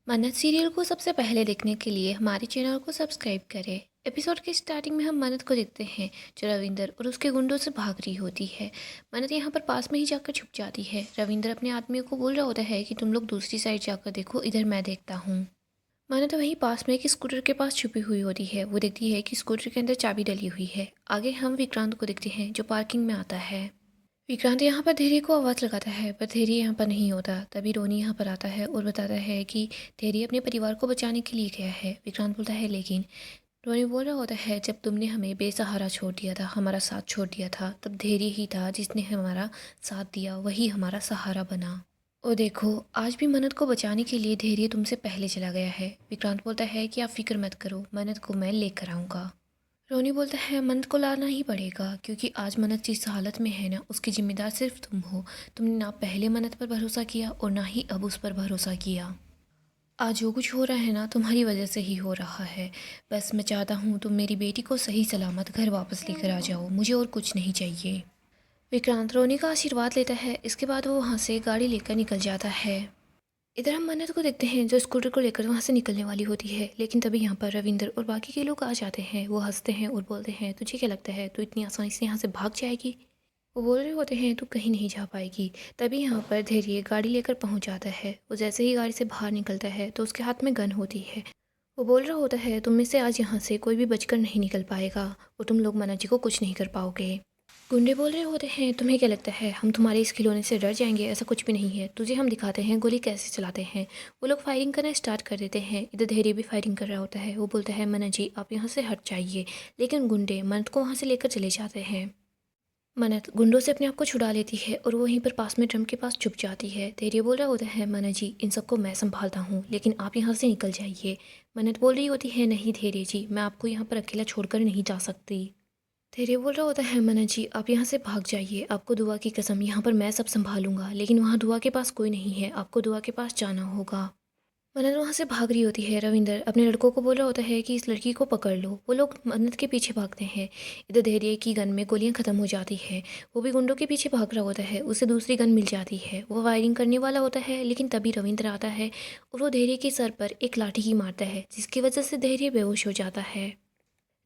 मन्नत सीरियल को सबसे पहले देखने के लिए हमारे चैनल को सब्सक्राइब करें। एपिसोड के स्टार्टिंग में हम मन्नत को देखते हैं जो रविंदर और उसके गुंडों से भाग रही होती है। मन्नत यहाँ पर पास में ही जाकर छुप जाती है। रविंदर अपने आदमियों को बोल रहा होता है कि तुम लोग दूसरी साइड जाकर देखो, इधर मैं देखता हूँ। मन्नत वहीं पास में एक स्कूटर के पास छुपी हुई होती है। वो देखती है कि स्कूटर के अंदर चाबी डली हुई है। आगे हम विक्रांत को देखते हैं जो पार्किंग में आता है। विक्रांत यहाँ पर धैर्य को आवाज़ लगाता है पर धैर्य यहाँ पर नहीं होता। तभी रोनी यहाँ पर आता है और बताता है कि धैर्य अपने परिवार को बचाने के लिए गया है। विक्रांत बोलता है लेकिन रोनी बोल रहा होता है जब तुमने हमें बेसहारा छोड़ दिया था, हमारा साथ छोड़ दिया था, तब धैर्य ही था जिसने हमारा साथ दिया, वही हमारा सहारा बना। और देखो आज भी मन्नत को बचाने के लिए धैर्य तुमसे पहले चला गया है। विक्रांत बोलता है कि आप फिक्र मत करो, मन्नत को मैं लेकर आऊँगा। रोनी बोलता है मन्नत को लाना ही पड़ेगा क्योंकि आज मन्नत जिस हालत में है ना, उसकी जिम्मेदार सिर्फ तुम हो। तुमने ना पहले मन्नत पर भरोसा किया और ना ही अब उस पर भरोसा किया। आज जो कुछ हो रहा है ना, तुम्हारी वजह से ही हो रहा है। बस मैं चाहता हूँ तुम मेरी बेटी को सही सलामत घर वापस लेकर आ जाओ, मुझे और कुछ नहीं चाहिए। विक्रांत रोनी का आशीर्वाद लेता है। इसके बाद वो वहाँ से गाड़ी लेकर निकल जाता है। इधर हम मन्नत को देखते हैं जो स्कूटर को लेकर वहाँ से निकलने वाली होती है, लेकिन तभी यहाँ पर रविंदर और बाकी के लोग आ जाते हैं। वो हंसते हैं और बोलते हैं तुझे क्या लगता है तू इतनी आसानी से यहाँ से भाग जाएगी। वो बोल रहे होते हैं तू कहीं नहीं जा पाएगी। तभी यहाँ पर धैर्य गाड़ी लेकर पहुँच जाता है। वो जैसे ही गाड़ी से बाहर निकलता है तो उसके हाथ में गन होती है। वो बोल रहा होता है तुम में से आज यहाँ से कोई भी बचकर नहीं निकल पाएगा और तुम लोग मन्नत जी को कुछ नहीं कर पाओगे। गुंडे बोल रहे होते हैं तुम्हें क्या लगता है हम तुम्हारे इस खिलौने से डर जाएंगे, ऐसा कुछ भी नहीं है, तुझे हम दिखाते हैं गोली कैसे चलाते हैं। वो लोग फायरिंग करना स्टार्ट कर देते हैं। इधर धैर्य भी फायरिंग कर रहा होता है। वो बोलता है मन्नत जी आप यहाँ से हट जाइए, लेकिन गुंडे मन्नत को वहाँ से लेकर चले जाते हैं। मन्नत गुंडों से अपने आप को छुड़ा लेती है और वो वहीं पर पास में ड्रम के पास छुप जाती है। धैर्य बोल रहा होता है मन्नत जी इन सबको मैं संभालता हूँ, लेकिन आप यहाँ से निकल जाइए। मन्नत बोल रही होती है नहीं धैर्य जी, मैं आपको यहाँ पर अकेला छोड़कर नहीं जा सकती। धैर्य बोल रहा होता है मन्नत जी आप यहाँ से भाग जाइए, आपको दुआ की कसम यहाँ पर मैं सब संभालूंगा, लेकिन वहाँ दुआ के पास कोई नहीं है, आपको दुआ के पास जाना होगा। मन्नत वहाँ से भाग रही होती है। रविंदर अपने लड़कों को बोल रहा होता है कि इस लड़की को पकड़ लो। वो लोग मन्नत के पीछे भागते हैं। इधर धैर्य की गन में गोलियां खत्म हो जाती है। वो भी गुंडों के पीछे भाग रहा होता है। उसे दूसरी गन मिल जाती है। वो फायरिंग करने वाला होता है, लेकिन तभी रविंद्र आता है और वो धैर्य के सर पर एक लाठी ही मारता है, जिसकी वजह से धैर्य बेहोश हो जाता है।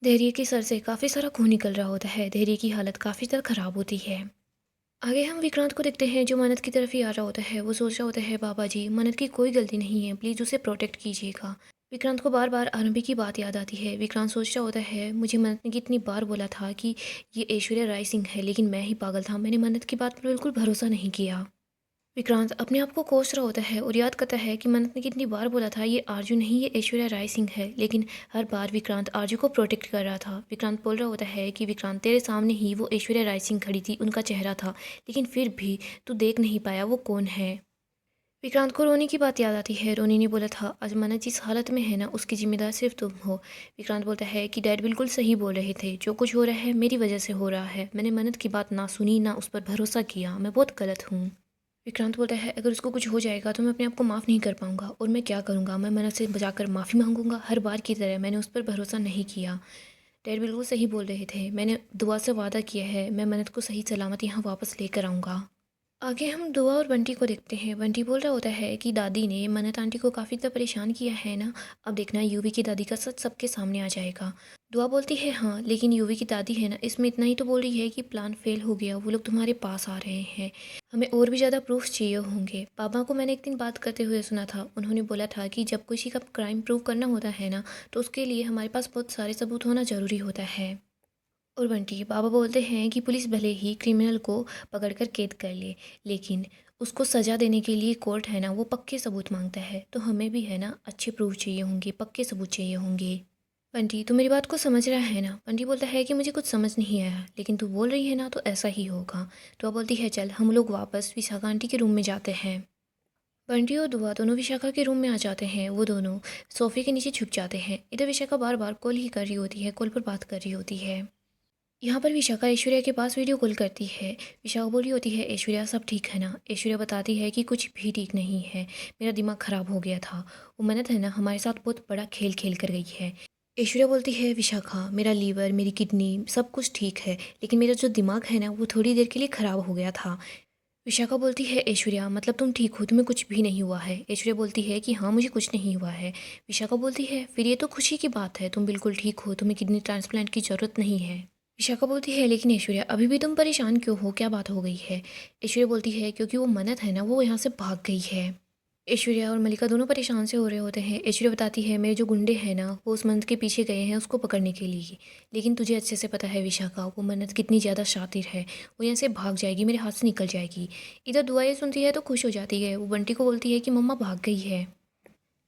धैर्य के सर से काफ़ी सारा खून निकल रहा होता है। धैर्य की हालत काफ़ी ज़्यादा ख़राब होती है। आगे हम विक्रांत को देखते हैं जो मन्नत की तरफ ही आ रहा होता है। वो सोच रहा होता है बाबा जी मन्नत की कोई गलती नहीं है, प्लीज़ उसे प्रोटेक्ट कीजिएगा। विक्रांत को बार बार आरंभी की बात याद आती है। विक्रांत सोच रहा होता है मुझे मन्नत ने कितनी बार बोला था कि ये ऐश्वर्या राय सिंह है, लेकिन मैं ही पागल था, मैंने मन्नत की बात पर बिल्कुल भरोसा नहीं किया। विक्रांत अपने आप को कोस रहा होता है और याद करता है कि मन्नत ने कितनी बार बोला था ये आरजू नहीं, ये ऐश्वर्या राय सिंह है, लेकिन हर बार विक्रांत आरजू को प्रोटेक्ट कर रहा था। विक्रांत बोल रहा होता है कि विक्रांत तेरे सामने ही वो ऐश्वर्या राय सिंह खड़ी थी, उनका चेहरा था, लेकिन फिर भी तू देख नहीं पाया वो कौन है। विक्रांत को रोनी की बात याद आती है। रोनी ने बोला था आज मन्नत जिस हालत में है ना, उसकी जिम्मेदार सिर्फ तुम हो। विक्रांत बोलता है कि डैड बिल्कुल सही बोल रहे थे, जो कुछ हो रहा है मेरी वजह से हो रहा है, मैंने मन्नत की बात ना सुनी ना उस पर भरोसा किया, मैं बहुत गलत हूँ। विक्रांत बोलता है अगर उसको कुछ हो जाएगा तो मैं अपने आप को माफ़ नहीं कर पाऊंगा, और मैं क्या करूंगा, मैं मन्नत से बजाकर माफ़ी मांगूंगा, हर बार की तरह मैंने उस पर भरोसा नहीं किया। डैड बिल्कुल सही बोल रहे थे, मैंने दुआ से वादा किया है मैं मन्नत को सही सलामत यहाँ वापस लेकर आऊँगा। आगे हम दुआ और बंटी को देखते हैं। बंटी बोल रहा होता है कि दादी ने मन्नत आंटी को काफ़ी ज़्यादा परेशान किया है ना, अब देखना यूवी की दादी का सच सबके सामने आ जाएगा। दुआ बोलती है हाँ, लेकिन यूवी की दादी है ना, इसमें इतना ही तो बोल रही है कि प्लान फेल हो गया, वो लोग तुम्हारे पास आ रहे हैं, हमें और भी ज़्यादा प्रूफ चाहिए होंगे। पापा को मैंने एक दिन बात करते हुए सुना था, उन्होंने बोला था कि जब किसी का क्राइम प्रूव करना होता है ना, तो उसके लिए हमारे पास बहुत सारे सबूत होना ज़रूरी होता है। और बंटी बाबा बोलते हैं कि पुलिस भले ही क्रिमिनल को पकड़कर कैद कर ले, लेकिन उसको सज़ा देने के लिए कोर्ट है ना, वो पक्के सबूत मांगता है, तो हमें भी है ना अच्छे प्रूफ चाहिए होंगे, पक्के सबूत चाहिए होंगे। बंटी तू मेरी बात को समझ रहा है ना। बंटी बोलता है कि मुझे कुछ समझ नहीं आया, लेकिन तू बोल रही है ना तो ऐसा ही होगा। तो बोलती है चल हम लोग वापस विशाखा आंटी के रूम में जाते हैं। बंटी और दुआ दोनों विशाखा के रूम में आ जाते हैं। वो दोनों सोफे के नीचे छुप जाते हैं। इधर विशाखा बार बार कॉल ही कर रही होती है, कॉल पर बात कर रही होती है। यहाँ पर विशाखा ऐश्वर्या के पास वीडियो कॉल करती है। विशाखा बोल रही होती है ऐश्वर्या सब ठीक है ना। ऐश्वर्या बताती है कि कुछ भी ठीक नहीं है, मेरा दिमाग ख़राब हो गया था, वो मन्नत है ना हमारे साथ बहुत बड़ा खेल खेल कर गई है। ऐश्वर्या बोलती है विशाखा मेरा लीवर मेरी किडनी सब कुछ ठीक है, लेकिन मेरा जो दिमाग है ना वो थोड़ी देर के लिए ख़राब हो गया था। विशाखा बोलती है ऐश्वर्या मतलब तुम ठीक हो, तुम्हें कुछ भी नहीं हुआ है। ऐश्वर्या बोलती है कि हाँ मुझे कुछ नहीं हुआ है। विशाखा बोलती है फिर ये तो खुशी की बात है, तुम बिल्कुल ठीक हो, तुम्हें किडनी ट्रांसप्लांट की ज़रूरत नहीं है। विशाखा बोलती है लेकिन ऐश्वर्या अभी भी तुम परेशान क्यों हो, क्या बात हो गई है। ऐश्वर्या बोलती है क्योंकि वो मन्नत है ना वो यहाँ से भाग गई है। ऐश्वर्या और मल्लिका दोनों परेशान से हो रहे होते हैं। ऐश्वर्या बताती है मेरे जो गुंडे हैं ना वो उस मन्नत के पीछे गए हैं उसको पकड़ने के लिए, लेकिन तुझे अच्छे से पता है विशाखा वो मन्नत कितनी ज़्यादा शातिर है, वो यहाँ से भाग जाएगी, मेरे हाथ से निकल जाएगी। इधर दुआ ये सुनती है तो खुश हो जाती है, वो बंटी को बोलती है कि मम्मा भाग गई है।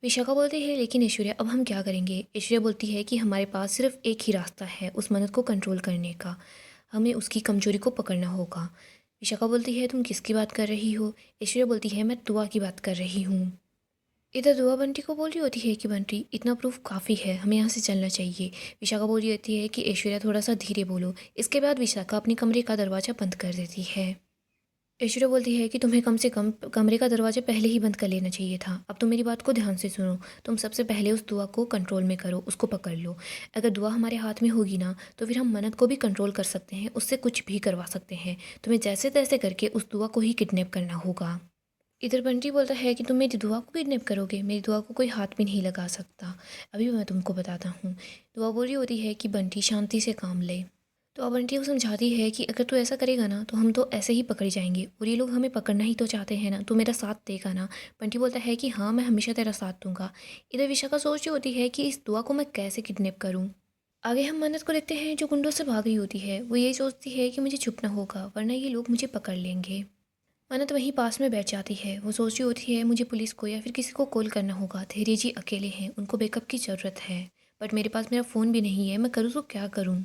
विशाखा बोलती है लेकिन ऐश्वर्या अब हम क्या करेंगे। ऐश्वर्या बोलती है कि हमारे पास सिर्फ एक ही रास्ता है उस मन्नत को कंट्रोल करने का, हमें उसकी कमजोरी को पकड़ना होगा। विशाखा बोलती है तुम किसकी बात कर रही हो। ऐश्वर्या बोलती है मैं दुआ की बात कर रही हूँ। इधर दुआ बंटी को बोल रही होती है कि बंटी इतना प्रूफ काफ़ी है, हमें यहाँ से चलना चाहिए। विशाखा बोल रही होती है कि ऐश्वर्या थोड़ा सा धीरे बोलो। इसके बाद विशाखा अपने कमरे का दरवाज़ा बंद कर देती है। ऐश्वर्या बोलती है कि तुम्हें कम से कम कमरे का दरवाज़ा पहले ही बंद कर लेना चाहिए था। अब तुम मेरी बात को ध्यान से सुनो, तुम सबसे पहले उस दुआ को कंट्रोल में करो, उसको पकड़ लो। अगर दुआ हमारे हाथ में होगी ना तो फिर हम मन्नत को भी कंट्रोल कर सकते हैं, उससे कुछ भी करवा सकते हैं। तुम्हें जैसे तैसे करके उस दुआ को ही किडनैप करना होगा। इधर बंटी बोलता है कि तुम मेरी दुआ को किडनैप करोगे, मेरी दुआ को कोई हाथ भी नहीं लगा सकता। अभी मैं तुमको बताता हूँ। दुआ बोल रही होती है कि बंटी शांति से काम ले। तो अब बंटी को समझाती है कि अगर तू ऐसा करेगा ना तो हम तो ऐसे ही पकड़े जाएंगे, और ये लोग हमें पकड़ना ही तो चाहते हैं ना, तू मेरा साथ देगा ना। बंटी बोलता है कि हाँ मैं हमेशा तेरा साथ दूंगा। इधर विशाखा सोच रही होती है कि इस दुआ को मैं कैसे किडनैप करूँ। आगे हम मन्नत को देखते हैं जो गुंडों से भाग रही होती है। वो ये सोचती है कि मुझे छुपना होगा वरना ये लोग मुझे पकड़ लेंगे। मन्नत वहीं पास में बैठ जाती है। वो सोच रही होती है मुझे पुलिस को या फिर किसी को कॉल करना होगा, धैर्य जी अकेले हैं, उनको बैकअप की ज़रूरत है। बट मेरे पास मेरा फ़ोन भी नहीं है, मैं करूँ तो क्या करूँ।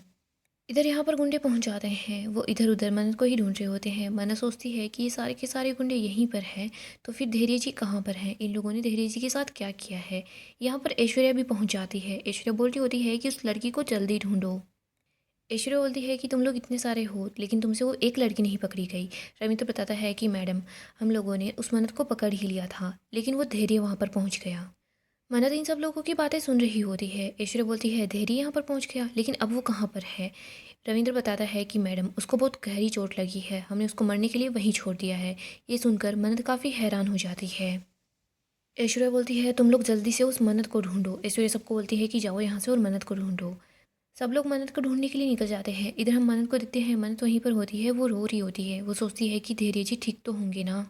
इधर यहाँ पर गुंडे पहुँच जाते हैं, वो इधर उधर मन्नत को ही ढूंढ रहे होते हैं। मन्नत सोचती है कि ये सारे के सारे गुंडे यहीं पर हैं, तो फिर धैर्य जी कहाँ पर हैं, इन लोगों ने धैर्य जी के साथ क्या किया है। यहाँ पर ऐश्वर्या भी पहुँच जाती है। ऐश्वर्या बोल रही होती है कि उस लड़की को जल्दी ढूंढो। ऐश्वर्या बोलती है कि तुम लोग इतने सारे हो लेकिन तुमसे वो एक लड़की नहीं पकड़ी गई। रविंद्र बताता है कि मैडम हम लोगों ने उस मन्नत को पकड़ ही लिया था, लेकिन वो धैर्य वहाँ पर पहुँच गया। मन्नत इन सब लोगों की बातें सुन रही होती है। ऐश्वर्या बोलती है धैर्य यहाँ पर पहुँच गया, लेकिन अब वो कहाँ पर है। रविंद्र बताता है कि मैडम उसको बहुत गहरी चोट लगी है, हमने उसको मरने के लिए वहीं छोड़ दिया है। ये सुनकर मन्नत काफ़ी हैरान हो जाती है। ऐश्वर्या बोलती है तुम लोग जल्दी से उस मन्नत को ढूंढो। ऐश्वर्या सबको बोलती है कि जाओ यहाँ से और मन्नत को ढूंढो। सब लोग मन्नत को ढूंढने के लिए निकल जाते हैं। इधर हम मन्नत को देखते हैं, मन्नत वहीं पर होती है, वो रो रही होती है। वो सोचती है कि धैर्य जी ठीक तो होंगे ना।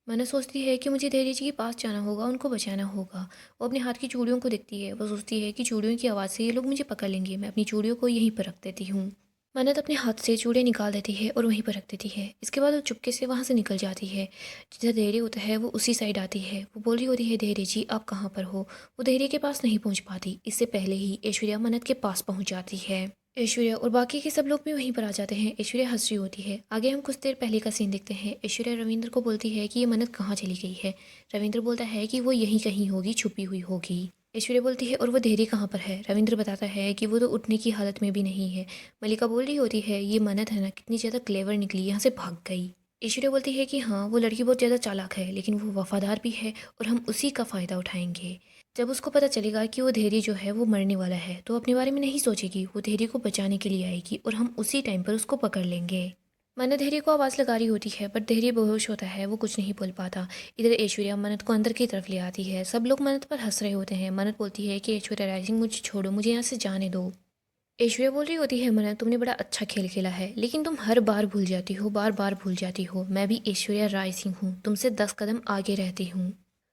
मन्नत सोचती है कि मुझे धैर्य जी के पास जाना होगा, उनको बचाना होगा। वो अपने हाथ की चूड़ियों को देखती है। वो सोचती है कि चूड़ियों की आवाज़ से ये लोग मुझे पकड़ लेंगे, मैं अपनी चूड़ियों को यहीं पर रख देती हूँ। मन्नत अपने हाथ से चूड़ियाँ निकाल देती है और वहीं पर रख देती है। इसके बाद वो चुपके से वहाँ से निकल जाती है। जिधर धैर्य होता है वो उसी साइड आती है। वो बोल रही होती है धैर्य जी आप कहाँ पर हो। वो धैर्य के पास नहीं पहुँच पाती, इससे पहले ही ऐश्वर्या मन्नत के पास पहुँच जाती है। ऐश्वर्या और बाकी के सब लोग भी वहीं पर आ जाते हैं। ऐश्वर्या हंस रही होती है। आगे हम कुछ देर पहले का सीन देखते हैं। ऐश्वर्या रविंद्र को बोलती है कि ये मन्नत कहाँ चली गई है। रविंद्र बोलता है कि वो यहीं कहीं होगी, छुपी हुई होगी। ऐश्वर्या बोलती है और वो धैर्य कहाँ पर है। रविंद्र बताता है कि वो तो उठने की हालत में भी नहीं है। मल्लिका बोल रही होती है ये मन्नत है ना कितनी ज़्यादा क्लेवर निकली, यहाँ से भाग गई। ऐश्वर्या बोलती है कि हाँ वो लड़की बहुत ज़्यादा चालाक है, लेकिन वो वफादार भी है और हम उसी का फ़ायदा उठाएंगे। जब उसको पता चलेगा कि वो धैर्य जो है वो मरने वाला है तो अपने बारे में नहीं सोचेगी, वो धैर्य को बचाने के लिए आएगी और हम उसी टाइम पर उसको पकड़ लेंगे। मन्नत धैर्य को आवाज़ लगा रही होती है बट धैर्य बेहोश होता है, वो कुछ नहीं बोल पाता। इधर ऐश्वर्या मन्नत को अंदर की तरफ ले आती है। सब लोग मन्नत पर हंस रहे होते हैं। मन्नत बोलती है कि ऐश्वर्या राइजिंग मुझे छोड़ो, मुझे यहाँ से जाने दो। ऐश्वर्या बोल रही होती है मन्नत तुमने बड़ा अच्छा खेल खेला है, लेकिन तुम हर बार भूल जाती हो, बार बार भूल जाती हो। मैं भी ऐश्वर्या राय सिंह हूँ, तुमसे 10 कदम आगे रहती हूँ।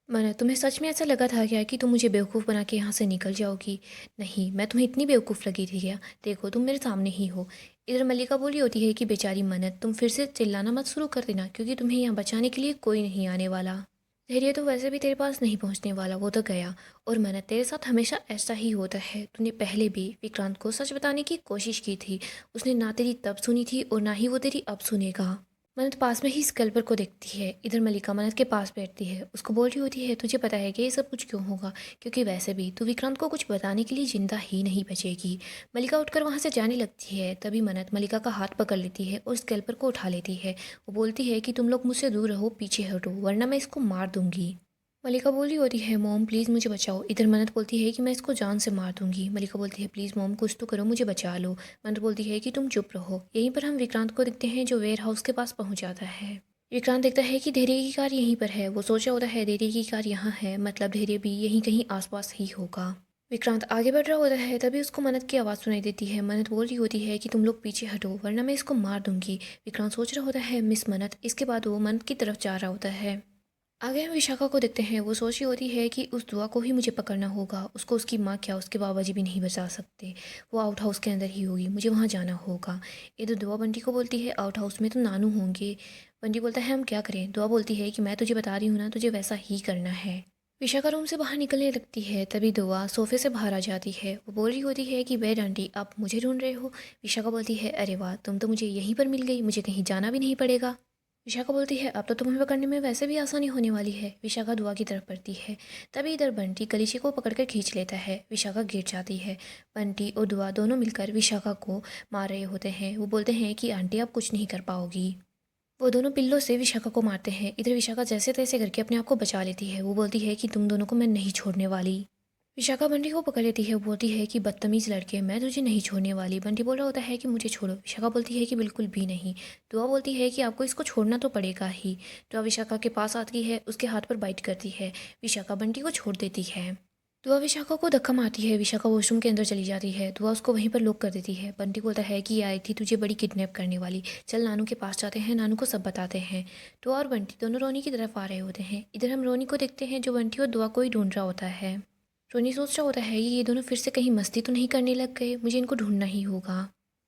मन्नत तुम्हें सच में ऐसा लगा था क्या कि तुम मुझे बेवकूफ़ बना के यहाँ से निकल जाओगी। नहीं, मैं तुम्हें इतनी बेवकूफ़ लगी थी क्या, देखो तुम मेरे सामने ही हो। इधर मल्लिका बोली होती है कि बेचारी मन्नत तुम फिर से चिल्लाना मत शुरू कर देना, क्योंकि तुम्हें यहाँ बचाने के लिए कोई नहीं आने वाला। धैर्य तो वैसे भी तेरे पास नहीं पहुँचने वाला, वो तो गया। और मन्नत तेरे साथ हमेशा ऐसा ही होता है, तूने पहले भी विक्रांत को सच बताने की कोशिश की थी, उसने ना तेरी तब सुनी थी और ना ही वो तेरी अब सुनेगा। मन्नत पास में ही स्कल्पर को देखती है। इधर मल्लिका मन्नत के पास बैठती है, उसको बोल रही होती है तुझे पता है कि ये सब कुछ क्यों होगा, क्योंकि वैसे भी तू विक्रांत को कुछ बताने के लिए जिंदा ही नहीं बचेगी। मल्लिका उठकर वहाँ से जाने लगती है, तभी मन्नत मल्लिका का हाथ पकड़ लेती है और स्कल्पर को उठा लेती है। वो बोलती है कि तुम लोग मुझसे दूर रहो, पीछे हटो, वरना मैं इसको मार दूंगी। मल्लिका बोल रही होती है मॉम प्लीज़ मुझे बचाओ। इधर मन्नत बोलती है कि मैं इसको जान से मार दूंगी। मल्लिका बोलती है प्लीज़ मॉम कुछ तो करो, मुझे बचा लो। मन्नत बोलती है कि तुम चुप रहो। यहीं पर हम विक्रांत को देखते हैं जो वेयर हाउस के पास पहुंच जाता है। विक्रांत देखता है कि धैर्य की कार यहीं पर है। वो सोच रहा होता है धैर्य की कार यहाँ है, मतलब धैर्य भी यहीं कहीं आसपास ही होगा। विक्रांत आगे बढ़ रहा होता है, तभी उसको मन्नत की आवाज़ सुनाई देती है। मन्नत बोल रही होती है कि तुम लोग पीछे हटो वरना मैं इसको मार दूंगी। विक्रांत सोच रहा होता है मिस मन्नत। इसके बाद वो मन्नत की तरफ जा रहा होता है। आगे हम विशाखा को देखते हैं। वो सोच रही होती है कि उस दुआ को ही मुझे पकड़ना होगा। उसको उसकी माँ क्या उसके बाबा जी भी नहीं बचा सकते। वो आउट हाउस के अंदर ही होगी, मुझे वहाँ जाना होगा। इधर दुआ बंटी को बोलती है आउट हाउस में तो नानू होंगे। बंटी बोलता है हम क्या करें। दुआ बोलती है कि मैं तुझे बता रही हूँ ना, तुझे वैसा ही करना है। विशाखा रूम से बाहर निकलने लगती है, तभी दुआ सोफे से बाहर आ जाती है। वो बोल रही होती है कि वेड आंटी आप मुझे ढूंढ रहे हो। विशाखा बोलती है अरे वाह, तुम तो मुझे यहीं पर मिल गई, मुझे कहीं जाना भी नहीं पड़ेगा। विशाखा बोलती है अब तो तुम्हें पकड़ने में वैसे भी आसानी होने वाली है। विशाखा दुआ की तरफ बढ़ती है, तभी इधर बंटी गलीचे को पकड़कर खींच लेता है। विशाखा गिर जाती है। बंटी और दुआ दोनों मिलकर विशाखा को मार रहे होते हैं। वो बोलते हैं कि आंटी आप कुछ नहीं कर पाओगी। वो दोनों पिल्लों से विशाखा को मारते हैं। इधर विशाखा जैसे तैसे करके अपने आप को बचा लेती है। वो बोलती है कि तुम दोनों को मैं नहीं छोड़ने वाली। विशाखा बंटी को पकड़ लेती है। वो बोलती है कि बदतमीज़ लड़के, मैं तुझे नहीं छोड़ने वाली। बंटी बोल रहा होता है कि मुझे छोड़ो। विशाखा बोलती है कि बिल्कुल भी नहीं। दुआ बोलती है कि आपको इसको छोड़ना तो पड़ेगा ही। दुआ विशाखा के पास आती है, उसके हाथ पर बाइट करती है। विशाखा बंटी को छोड़ देती है। दुआ विशाखा को धक्का मारती है। विशाखा वॉशरूम के अंदर चली जाती है। दुआ उसको वहीं पर लॉक कर देती है। बंटी बोलता है कि ये आई थी तुझे बड़ी किडनैप करने वाली, चल नानू के पास जाते हैं, नानू को सब बताते हैं। दुआ और बंटी दोनों रोनी की तरफ आ रहे होते हैं। इधर हम रोनी को देखते हैं जो बंटी और दुआ को ही ढूंढ रहा होता है। रोनी सोच रहा होता है ये दोनों फिर से कहीं मस्ती तो नहीं करने लग गए, मुझे इनको ढूंढना ही होगा।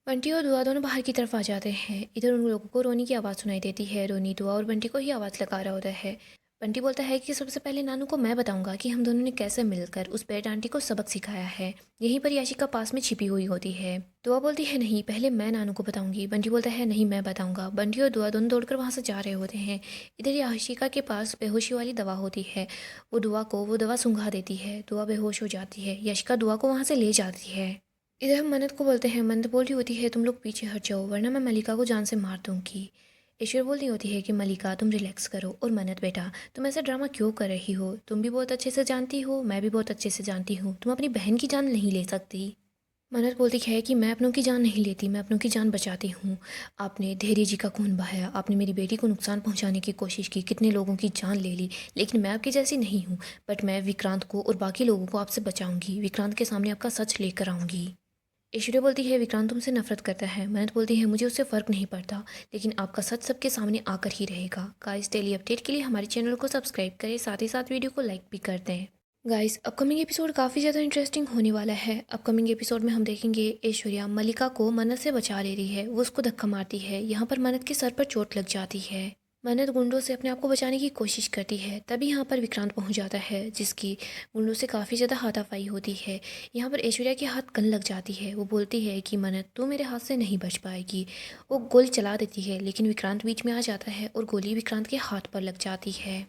बंटी और दुआ दोनों बाहर की तरफ आ जाते हैं। इधर उन लोगों को रोनी की आवाज़ सुनाई देती है। रोनी दुआ और बंटी को ही आवाज़ लगा रहा होता है। बंटी बोलता है कि सबसे पहले नानू को मैं बताऊंगा कि हम दोनों ने कैसे मिलकर उस बेड आंटी को सबक सिखाया है। यहीं पर याशिका पास में छिपी हुई होती है। दुआ बोलती है नहीं, पहले मैं नानू को बताऊंगी। बंटी बोलता है नहीं मैं बताऊंगा। बंटी और दुआ दोनों दौड़कर वहाँ से जा रहे होते हैं। इधर याशिका के पास बेहोशी वाली दवा होती है। वो दुआ को वो दवा सूंघा देती है। दुआ बेहोश हो जाती है। याशिका दुआ को वहाँ से ले जाती है। इधर हम मन्नत को बोलते हैं। मन्नत बोल रही होती है तुम लोग पीछे हट जाओ वरना मैं मलिका को जान से मार दूंगी। ईश्वर बोलती होती है कि मलिका तुम रिलैक्स करो। और मन्नत बेटा तुम ऐसा ड्रामा क्यों कर रही हो, तुम भी बहुत अच्छे से जानती हो, मैं भी बहुत अच्छे से जानती हूँ, तुम अपनी बहन की जान नहीं ले सकती। मन्नत बोलती है कि मैं अपनों की जान नहीं लेती, मैं अपनों की जान बचाती हूँ। आपने धैर्य जी का खून बहाया, आपने मेरी बेटी को नुकसान पहुँचाने की कोशिश की, कितने लोगों की जान ले ली, लेकिन मैं आपकी जैसी नहीं हूँ। बट मैं विक्रांत को और बाकी लोगों को आपसे बचाऊंगी, विक्रांत के सामने आपका सच लेकर आऊँगी। ऐश्वर्या बोलती है विक्रांत तुमसे नफरत करता है। मन्नत बोलती है मुझे उससे फ़र्क नहीं पड़ता, लेकिन आपका सच सबके सामने आकर ही रहेगा। गाइस डेली अपडेट के लिए हमारे चैनल को सब्सक्राइब करें, साथ ही साथ वीडियो को लाइक भी कर दें। गाइस अपकमिंग एपिसोड काफ़ी ज़्यादा इंटरेस्टिंग होने वाला है। अपकमिंग एपिसोड में हम देखेंगे ऐश्वर्या मलिका को मन्नत से बचा ले रही है। वो उसको धक्का मारती है। यहाँ पर मन्नत के सर पर चोट लग जाती है। मन्नत गुंडों से अपने आप को बचाने की कोशिश करती है, तभी यहाँ पर विक्रांत पहुँच जाता है, जिसकी गुंडों से काफ़ी ज़्यादा हाथापाई होती है। यहाँ पर ऐश्वर्या के हाथ गन लग जाती है। वो बोलती है कि मन्नत तू मेरे हाथ से नहीं बच पाएगी। वो गोली चला देती है, लेकिन विक्रांत बीच में आ जाता है और गोली विक्रांत के हाथ पर लग जाती है।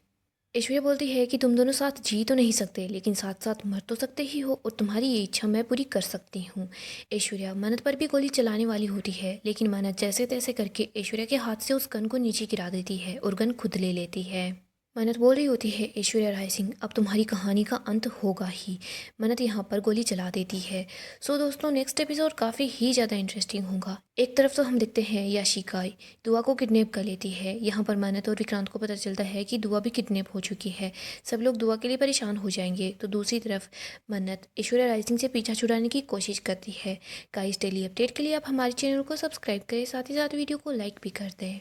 ऐश्वर्या बोलती है कि तुम दोनों साथ जी तो नहीं सकते, लेकिन साथ साथ मर तो सकते ही हो, और तुम्हारी ये इच्छा मैं पूरी कर सकती हूँ। ऐश्वर्या मन्नत पर भी गोली चलाने वाली होती है, लेकिन मन्नत जैसे तैसे करके ऐश्वर्या के हाथ से उस गन को नीचे गिरा देती है और गन खुद ले लेती है। मन्नत बोल रही होती है ऐश्वर्या राय सिंह अब तुम्हारी कहानी का अंत होगा ही। मन्नत यहाँ पर गोली चला देती है। सो दोस्तों नेक्स्ट एपिसोड काफ़ी ही ज़्यादा इंटरेस्टिंग होगा। एक तरफ तो हम देखते हैं याशिका दुआ को किडनैप कर लेती है। यहाँ पर मन्नत और विक्रांत को पता चलता है कि दुआ भी किडनैप हो चुकी है। सब लोग दुआ के लिए परेशान हो जाएंगे। तो दूसरी तरफ मन्नत ऐश्वर्या राय सिंह से पीछा छुड़ाने की कोशिश करती है। गाइस डेली अपडेट के लिए आप हमारे चैनल को सब्सक्राइब करें, साथ ही साथ वीडियो को लाइक भी कर दें।